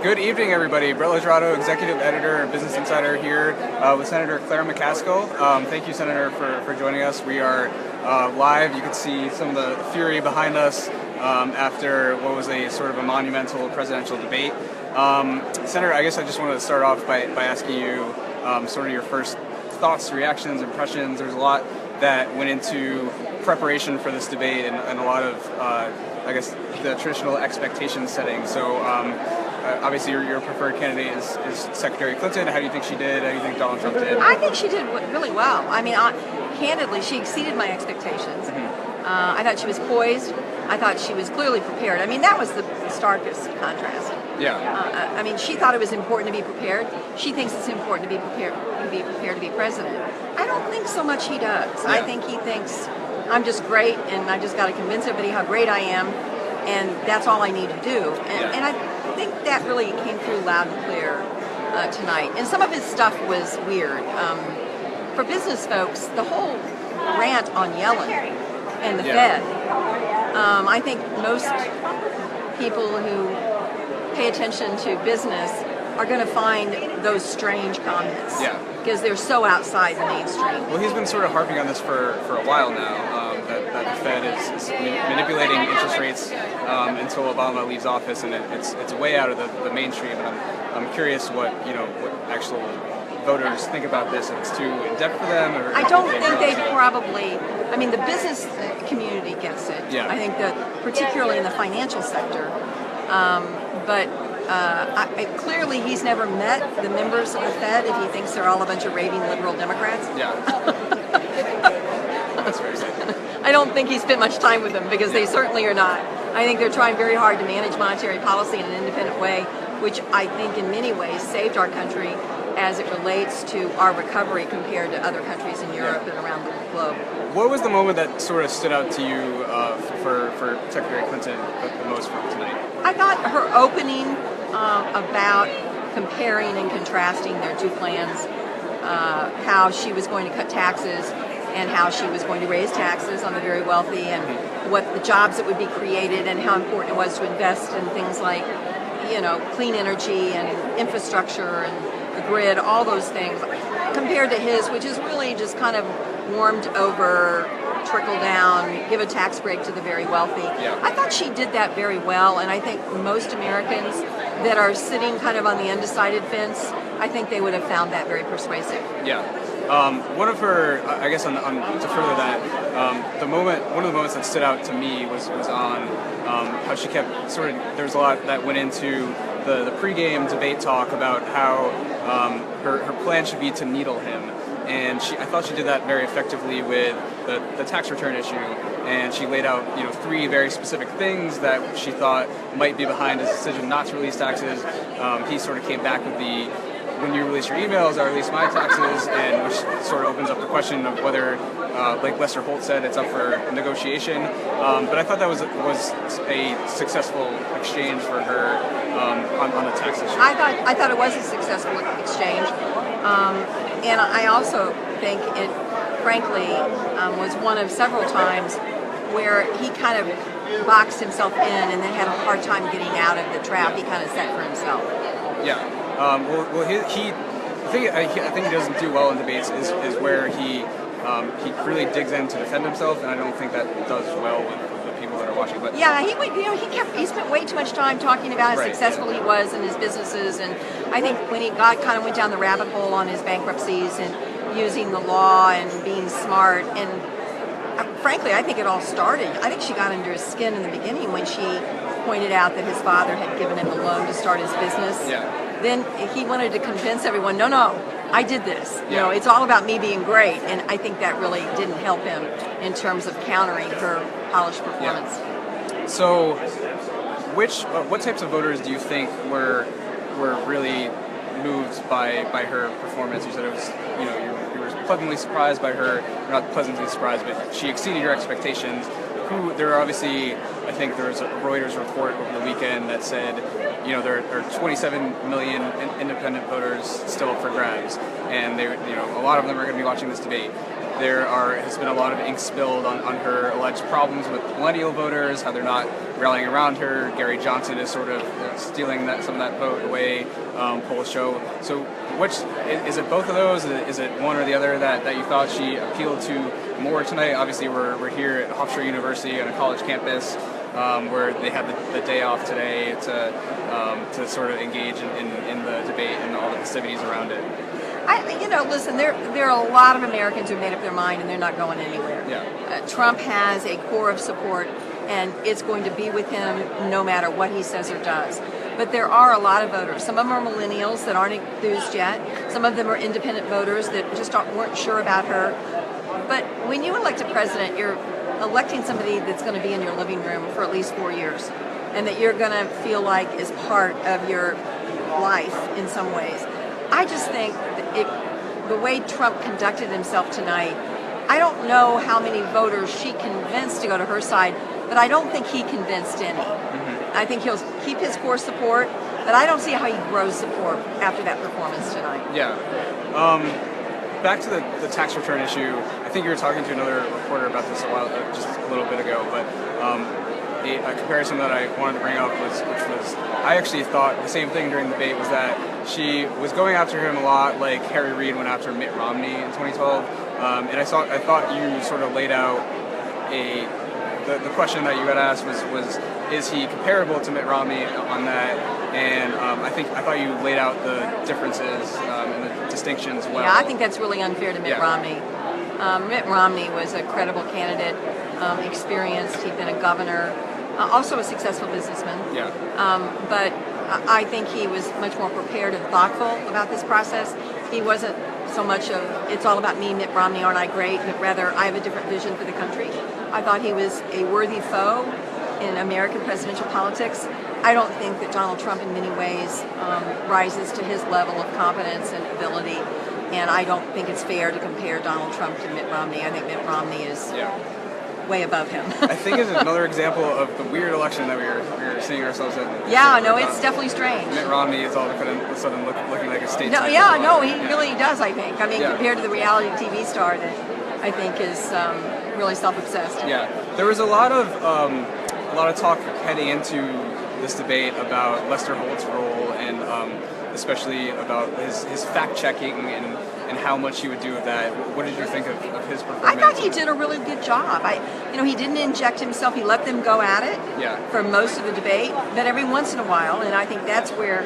Good evening, everybody. Brett Ladrato, Executive Editor and Business Insider here with Senator McCaskill. Thank you, Senator, for joining us. We are live. You can see some of the fury behind us after what was a sort of a monumental presidential debate. Senator, I guess I just wanted to start off by asking you sort of your first thoughts, reactions, impressions. There's a lot that went into preparation for this debate and a lot of, I guess, the traditional expectation setting. So obviously your preferred candidate is Secretary Clinton. How do you think she did? How do you think Donald Trump did? I think she did really well. I mean, candidly, she exceeded my expectations. I thought she was poised. I thought she was clearly prepared. I mean, that was the starkest contrast. Yeah. I mean, she thought it was important to be prepared. She thinks it's important to be prepared to be president. I don't think so much he does. Yeah. I think he thinks I'm just great, and I just got to convince everybody how great I am, and that's all I need to do. And I think that really came through loud and clear tonight. And some of his stuff was weird. For business folks, the whole rant on Yellen and the Fed, I think most people who pay attention to business are going to find those strange comments. Yeah. Because they're so outside the mainstream. Well, he's been sort of harping on this for a while now, that the Fed is manipulating interest rates until Obama leaves office, and it's way out of the mainstream. And I'm curious what actual voters think about this. If it's too in depth for them, or I don't think they probably. I mean, the business community gets it. Yeah. I think that particularly in the financial sector, but. Clearly, he's never met the members of the Fed if he thinks they're all a bunch of raving liberal Democrats. Yeah. That's very sad. I don't think he spent much time with them because they certainly are not. I think they're trying very hard to manage monetary policy in an independent way, which I think in many ways saved our country as it relates to our recovery compared to other countries in Europe and around the globe. What was the moment that sort of stood out to you for Secretary Clinton the most from tonight? I thought her opening about comparing and contrasting their two plans, how she was going to cut taxes and how she was going to raise taxes on the very wealthy, and what the jobs that would be created and how important it was to invest in things like, clean energy and infrastructure and the grid, all those things, compared to his, which is really just kind of warmed over, trickle down, give a tax break to the very wealthy. Yeah. I thought she did that very well, and I think most Americans that are sitting kind of on the undecided fence, I think they would have found that very persuasive. Yeah. One of her, I guess, to further that, one of the moments that stood out to me was on how she kept there was a lot that went into the pregame debate talk about how her plan should be to needle him. And I thought she did that very effectively with the tax return issue, and she laid out three very specific things that she thought might be behind his decision not to release taxes. He sort of came back with when you release your emails, I release my taxes, and which sort of opens up the question of whether, like Lester Holt said, it's up for negotiation. But I thought that was a successful exchange for her on the tax issue. I thought it was a successful exchange. And I also think it, frankly, was one of several times where he kind of boxed himself in and then had a hard time getting out of the trap he kind of set for himself. Yeah. I think he doesn't do well in debates is where he really digs in to defend himself, and I don't think that does well with the people that are watching. But yeah, he spent way too much time talking about how successful he was in his businesses, and I think when he kind of went down the rabbit hole on his bankruptcies and using the law and being smart, and frankly, I think it all started. I think she got under his skin in the beginning when she pointed out that his father had given him the loan to start his business. Yeah. Then he wanted to convince everyone, no, I did this. It's all about me being great. And I think that really didn't help him in terms of countering her polished performance. Yeah. So, what types of voters do you think were really moved by her performance? You said it was, you were pleasantly surprised by her, or not pleasantly surprised, but she exceeded your expectations. There are obviously, I think there was a Reuters report over the weekend that said, there are 27 million independent voters still up for grabs, and a lot of them are going to be watching this debate. has been a lot of ink spilled on her alleged problems with millennial voters, how they're not rallying around her. Gary Johnson is sort of stealing some of that vote away, polls show. So which, is it both of those? Is it one or the other that you thought she appealed to more tonight? Obviously, we're here at Hofstra University on a college campus, where they had the day off today to sort of engage in the debate and all the festivities around it. Listen, there are a lot of Americans who made up their mind and they're not going anywhere. Yeah. Trump has a core of support, and it's going to be with him no matter what he says or does. But there are a lot of voters. Some of them are millennials that aren't enthused yet. Some of them are independent voters that just weren't sure about her. But when you elect a president, you're electing somebody that's going to be in your living room for at least 4 years, and that you're going to feel like is part of your life in some ways. I just think that the way Trump conducted himself tonight, I don't know how many voters she convinced to go to her side, but I don't think he convinced any. I think he'll keep his core support, but I don't see how he grows support after that performance tonight. Yeah. Back to the tax return issue, I think you were talking to another reporter about this just a little bit ago, but a comparison that I wanted to bring up I actually thought the same thing during the debate, was that she was going after him a lot like Harry Reid went after Mitt Romney in 2012, and I thought you sort of laid out the question that you had asked was is he comparable to Mitt Romney on that? And I thought you laid out the differences and the distinctions well. Yeah, I think that's really unfair to Mitt Romney. Mitt Romney was a credible candidate, experienced. He'd been a governor, also a successful businessman. Yeah. But I think he was much more prepared and thoughtful about this process. He wasn't so much of, it's all about me, Mitt Romney, aren't I great, but rather I have a different vision for the country. I thought he was a worthy foe in American presidential politics. I don't think that Donald Trump in many ways rises to his level of competence and ability, and I don't think it's fair to compare Donald Trump to Mitt Romney. I think Mitt Romney is way above him. I think it's another example of the weird election that we were seeing ourselves in. Yeah, no, it's definitely strange. Mitt Romney is all of a sudden looking like a state. No, he really does, I think. I mean, compared to the reality TV star that I think is really self-obsessed. Yeah, there was a lot of talk heading into this debate about Lester Holt's role, and especially about his fact-checking and how much he would do with that. What did you think of his performance? I thought he did a really good job. He didn't inject himself. He let them go at it for most of the debate, but every once in a while, and I think that's where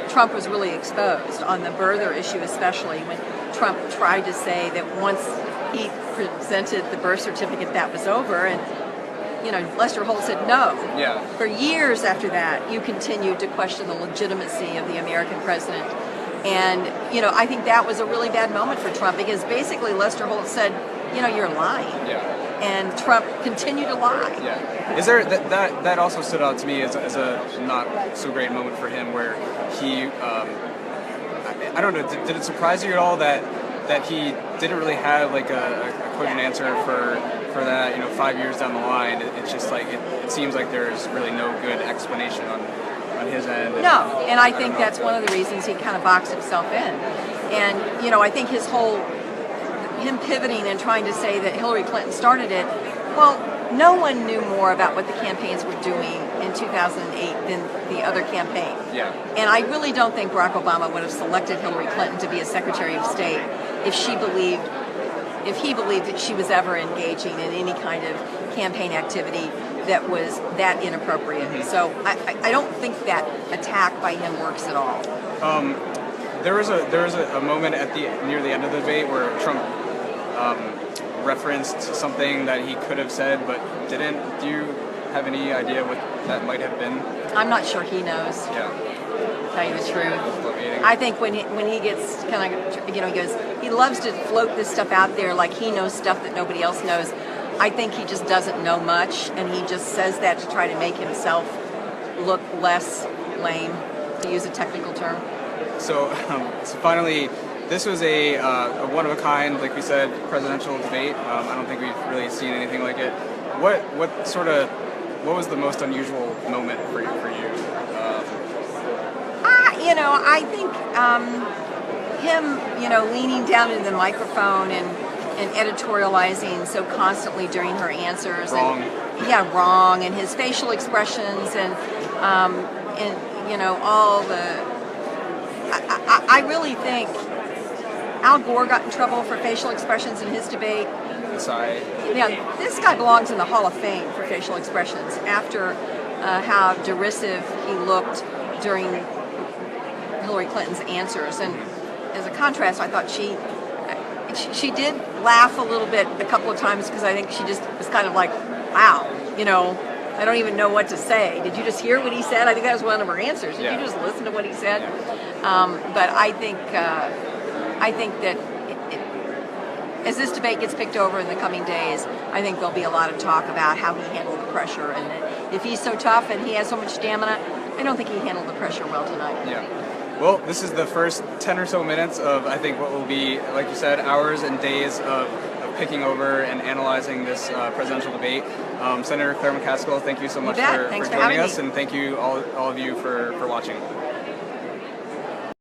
Trump was really exposed, on the birther issue especially, when Trump tried to say that once he presented the birth certificate, that was over, and Lester Holt said no. Yeah. For years after that, you continued to question the legitimacy of the American president. And, I think that was a really bad moment for Trump, because basically Lester Holt said, you're lying. Yeah. And Trump continued to lie. Yeah. Is there that also stood out to me as a not so great moment for him, where he I don't know, did it surprise you at all that he didn't really have like a cogent answer for that, 5 years down the line? It's just like it seems like there's really no good explanation on his end. No, and I think that's one of the reasons he kind of boxed himself in. And, I think him pivoting and trying to say that Hillary Clinton started it, well, no one knew more about what the campaigns were doing in 2008 than the other campaign. Yeah. And I really don't think Barack Obama would have selected Hillary Clinton to be a Secretary of State if he believed that she was ever engaging in any kind of campaign activity that was that inappropriate. Mm-hmm. So I don't think that attack by him works at all. There was a moment near the end of the debate where Trump referenced something that he could have said but didn't. Do you have any idea what that might have been? I'm not sure he knows. Yeah. To tell you the truth. I think when he gets kind of, he goes, he loves to float this stuff out there like he knows stuff that nobody else knows. I think he just doesn't know much, and he just says that to try to make himself look less lame, to use a technical term. So finally, this was a one-of-a-kind, like we said, presidential debate. I don't think we've really seen anything like it. What was the most unusual moment for you? I think him, leaning down into the microphone and and editorializing so constantly during her answers. Wrong. Wrong, and his facial expressions, and all the. I really think Al Gore got in trouble for facial expressions in his debate. Aside. Yeah, this guy belongs in the Hall of Fame for facial expressions after how derisive he looked during Hillary Clinton's answers. And as a contrast, I thought she did laugh a little bit a couple of times, because I think she just was kind of like, wow, I don't even know what to say. Did you just hear what he said? I think that was one of her answers. Did you just listen to what he said? But I think that as this debate gets picked over in the coming days, I think there'll be a lot of talk about how he handled the pressure, and that if he's so tough and he has so much stamina, I don't think he handled the pressure well tonight. Yeah. Well, this is the first 10 or so minutes of, I think, what will be, like you said, hours and days of picking over and analyzing this presidential debate. Senator Claire McCaskill, thank you so much for joining us, and thank you all of you for watching.